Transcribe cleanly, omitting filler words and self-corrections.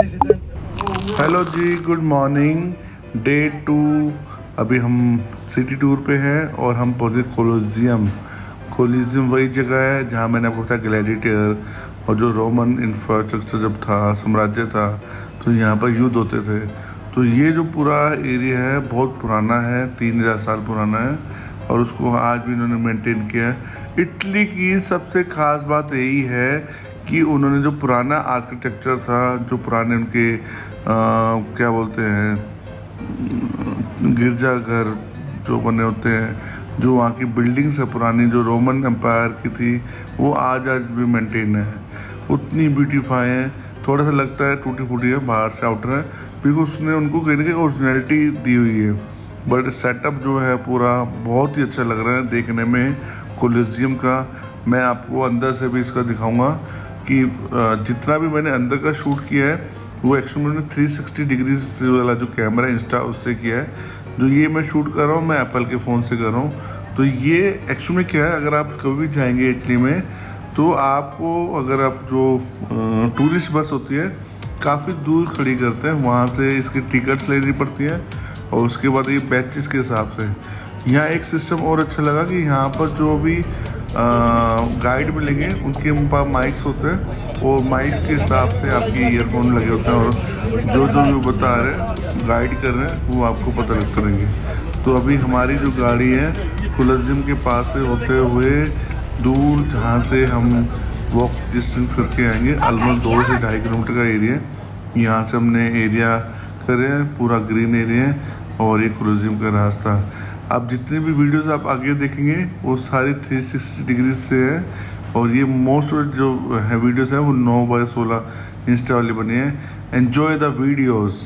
Hello जी, good morning. Day 2। अभी हम city tour पे हैं और हम पहुंचे कोलोजियम। कोलोजियम वही जगह है जहां मैंने आपको बताया ग्लैडिएटर और जो रोमन इंफ्रास्ट्रक्चर जब था, साम्राज्य था, तो यहाँ पर युद्ध होते थे। तो ये जो पूरा एरिया है बहुत पुराना है, 3000 साल पुराना है और उसको आज भी इन्होंने मेंटेन किया है। इटली की सबसे ख़ास बात यही है कि उन्होंने जो पुराना आर्किटेक्चर था, जो पुराने उनके क्या बोलते हैं, गिरजाघर जो बने होते हैं, जो वहाँ की बिल्डिंग्स है पुरानी जो रोमन एम्पायर की थी, वो आज भी मेंटेन है, उतनी ब्यूटीफाई है। थोड़ा सा लगता है टूटी फूटी है बाहर से, आउटर है, बिकॉज उसने उनको कहीं ना कहीं ओरिजिनलिटी दी हुई है। बट सेटअप जो है पूरा बहुत ही अच्छा लग रहा है देखने में कोलोसियम का। मैं आपको अंदर से भी इसका दिखाऊंगा कि जितना भी मैंने अंदर का शूट किया है वो एक्चुअली मैंने 360 डिग्री वाला जो कैमरा इंस्टा उससे किया है। जो ये मैं शूट कर रहा हूँ मैं एप्पल के फ़ोन से कर रहा हूँ। तो ये एक्चुअली में क्या है, अगर आप कभी भी जाएंगे इटली में तो आपको, अगर आप जो टूरिस्ट बस होती है काफ़ी दूर खड़ी करते हैं, वहाँ से इसकी टिकट्स लेनी पड़ती है और उसके बाद ये बैचेस के हिसाब से। यहाँ एक सिस्टम और अच्छा लगा कि यहाँ पर जो भी गाइड मिलेंगे उनके पास माइक्स होते हैं और माइक्स के हिसाब से आपके ईयरफोन लगे होते हैं और जो जो भी बता रहे हैं, गाइड कर रहे हैं, वो आपको पता लग करेंगे। तो अभी हमारी जो गाड़ी है कोलोसियम के पास से होते हुए दूर जहाँ से हम वॉक डिस्टेंस करके आएंगे, ऑलमोस्ट 2 से 2.5 किलोमीटर का एरिया है। यहाँ से हमने एरिया करे हैं, पूरा ग्रीन एरिया है और ये कोलोसियम का रास्ता। आप जितने भी वीडियोस आप आगे देखेंगे वो सारी 360 डिग्री से है और ये मोस्ट जो है वीडियोस है वो 9x16 इंस्टा वाली बनी है। Enjoy the videos.